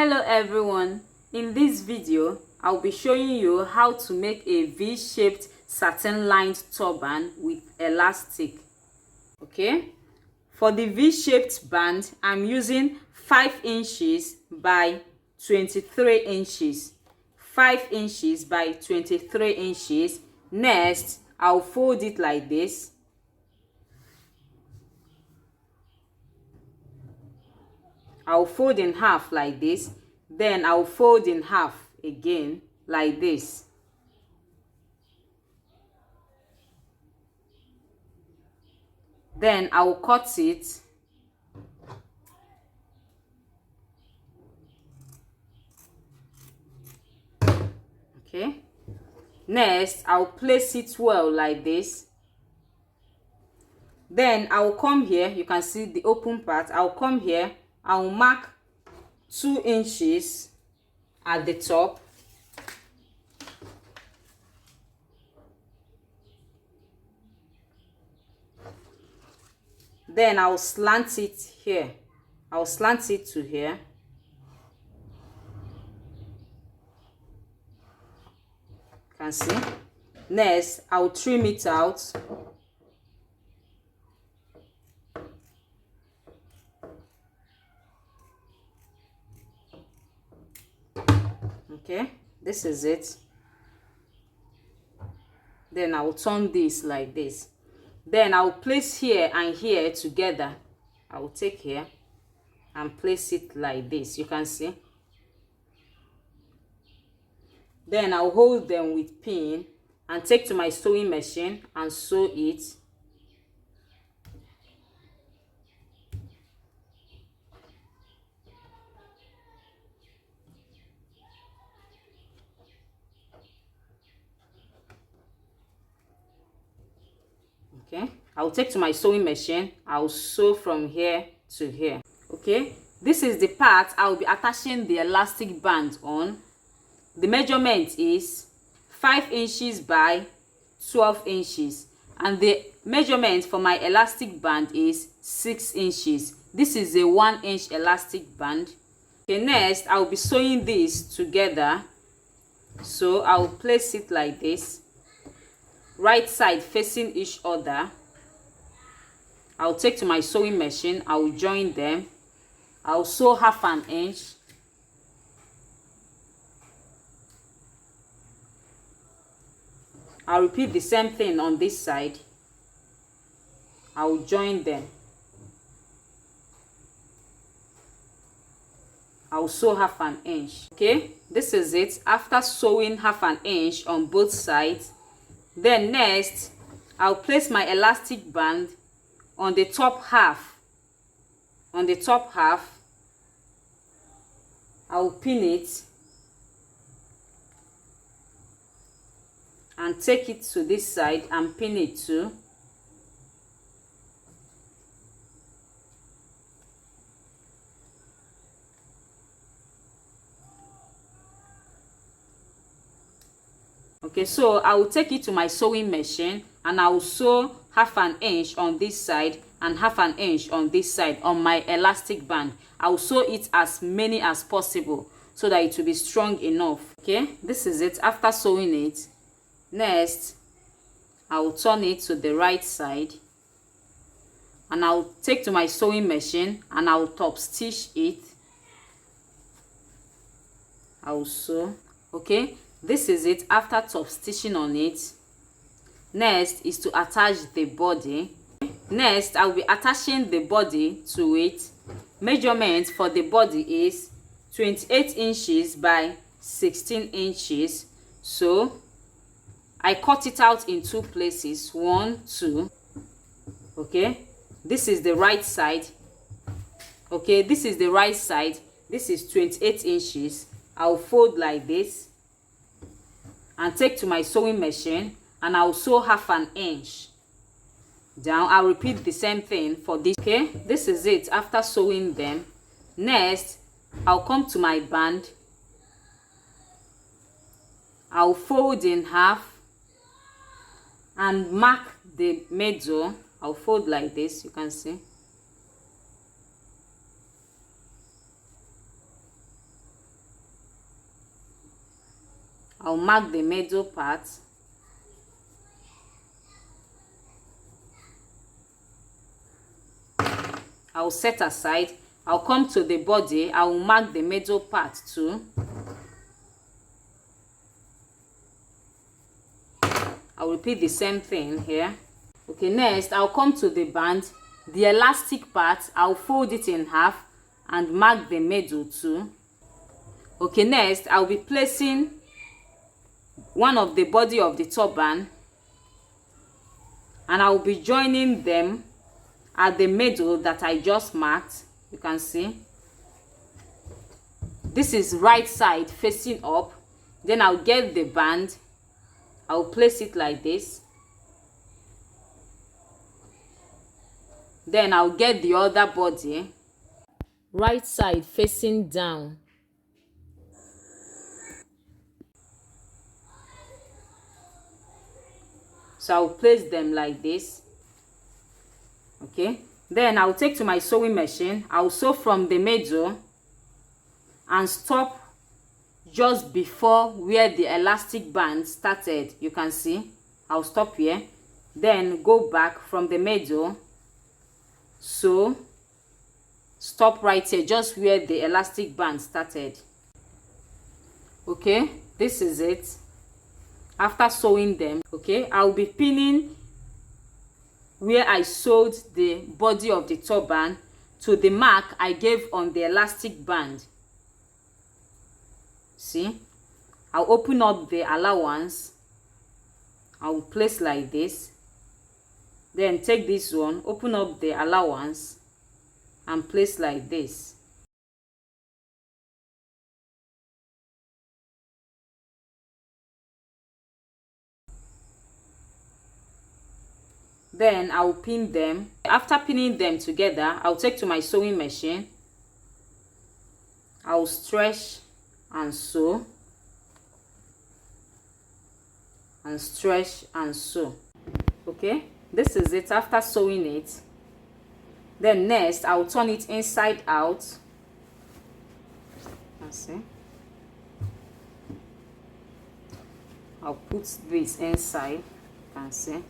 Hello everyone, in this video I'll be showing you how to make a V-shaped satin lined turban with elastic. Okay, for the V-shaped band I'm using 5 inches by 23 inches 5 inches by 23 inches. Next I'll fold it like this. I'll fold in half like this, then I'll fold in half again like this. Then I'll cut it. Okay. Next, I'll place it well like this. Then I'll come here, you can see the open part. I'll come here, I'll mark 2 inches at the top. Then I'll slant it here. I'll slant it to here. You can see. Next, I'll trim it out. Okay, this is it. Then I'll turn this like this. Then I'll place here and here together. I will take here and place it like this. You can see. Then I'll hold them with pin and take to my sewing machine and sew it. Okay, I'll take to my sewing machine. I'll sew from here to here. Okay, this is the part I'll be attaching the elastic band on. The measurement is 5 inches by 12 inches, and the measurement for my elastic band is 6 inches. This is a 1-inch elastic band. Okay, next I'll be sewing this together. So I'll place it like this, right side facing each other. I'll take to my sewing machine. I'll join them. I'll sew 1/2 inch. I'll repeat the same thing on this side. I'll join them. I'll sew 1/2 inch. Okay, this is it. After sewing 1/2 inch on both sides, then next I'll place my elastic band on the top half. On the top half, I'll pin it and take it to this side and pin it too. Okay, so I will take it to my sewing machine and I will sew 1/2 inch on this side and 1/2 inch on this side on my elastic band. I will sew it as many as possible so that it will be strong enough. Okay, this is it after sewing it. Next, I will turn it to the right side and I will take to my sewing machine and I will top stitch it. I will sew. Okay, this is it after top stitching on it. Next is to attach the body. Next, I will be attaching the body to it. Measurement for the body is 28 inches by 16 inches. So I cut it out in 2 places. 1, 2. Okay, this is the right side. Okay, this is the right side. This is 28 inches. I'll fold like this and take to my sewing machine and I'll sew 1/2 inch down. I'll repeat the same thing for this. Okay, this is it after sewing them. Next, I'll come to my band. I'll fold in half and mark the middle. I'll fold like this, you can see. I'll mark the middle part. I'll set aside. I'll come to the body. I will mark the middle part too. I'll repeat the same thing here. Okay, next I'll come to the band. The elastic part, I'll fold it in half and mark the middle too. Okay, next I'll be placing one of the body of the turban and I'll be joining them at the middle that I just marked. You can see this is right side facing up. Then I'll get the band. I'll place it like this. Then I'll get the other body, right side facing down. So I'll place them like this. Okay, then I'll take to my sewing machine. I'll sew from the middle and stop just before where the elastic band started. You can see I'll stop here, then go back from the middle, so stop right here just where the elastic band started. Okay, this is it after sewing them. Okay, I'll be pinning where I sewed the body of the turban to the mark I gave on the elastic band. See, I'll open up the allowance. I'll place like this. Then take this one, open up the allowance and place like this. Then I'll pin them. After pinning them together, I'll take to my sewing machine. I'll stretch and sew and stretch and sew. Okay, this is it after sewing it. Then next I'll turn it inside out. Let's see. I'll put this inside. You can see.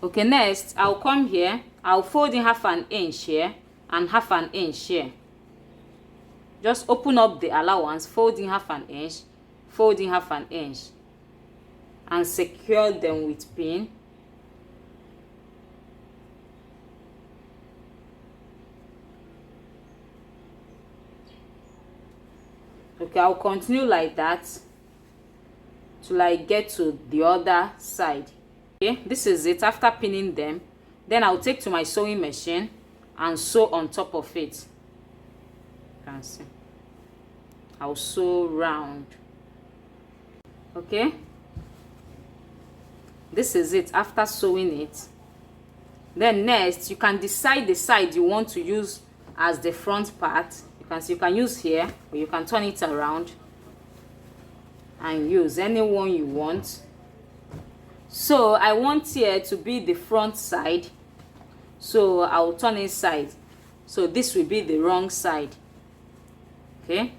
Okay, next I'll come here. I'll fold in half an inch here and half an inch here. Just open up the allowance, fold in half an inch, fold in half an inch, and secure them with pin. Okay, I'll continue like that till I get to the other side. Okay, this is it after pinning them. Then I'll take to my sewing machine and sew on top of it. You can see I'll sew round. Okay, this is it after sewing it. Then next you can decide the side you want to use as the front part. You can see you can use here, or you can turn it around and use any one you want. So I want here to be the front side, so I'll turn inside, so this will be the wrong side. Okay,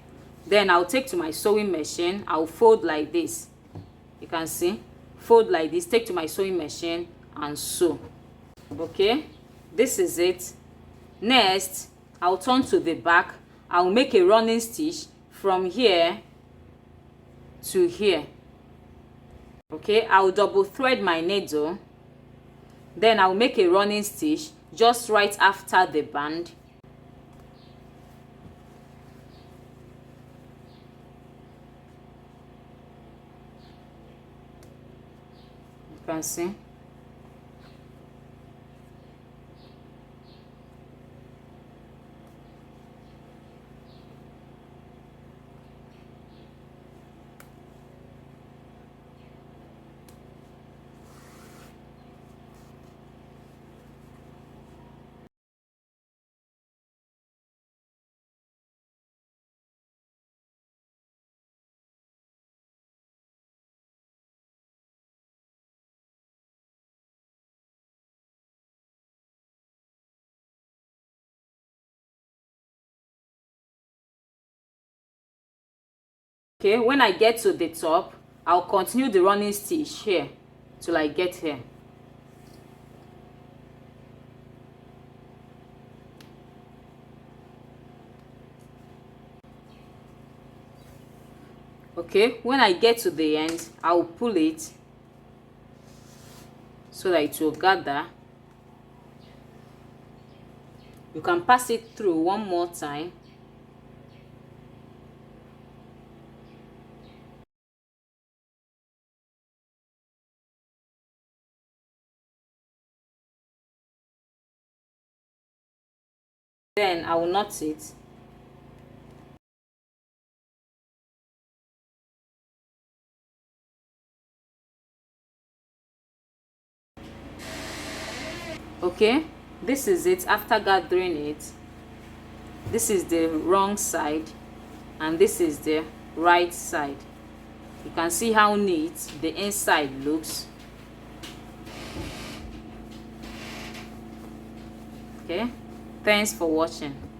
then I'll take to my sewing machine. I'll fold like this. You can see, fold like this, take to my sewing machine and sew. Okay, this is it. Next I'll turn to the back. I'll make a running stitch from here to here. Okay, I'll double thread my needle. Then I'll make a running stitch just right after the band. You can see. Okay, when I get to the top, I'll continue the running stitch here till I get here. Okay, when I get to the end, I'll pull it so that it will gather. You can pass it through one more time. Then I will knot it. Okay, this is it after gathering it. This is the wrong side and this is the right side. You can see how neat the inside looks. Okay, thanks for watching.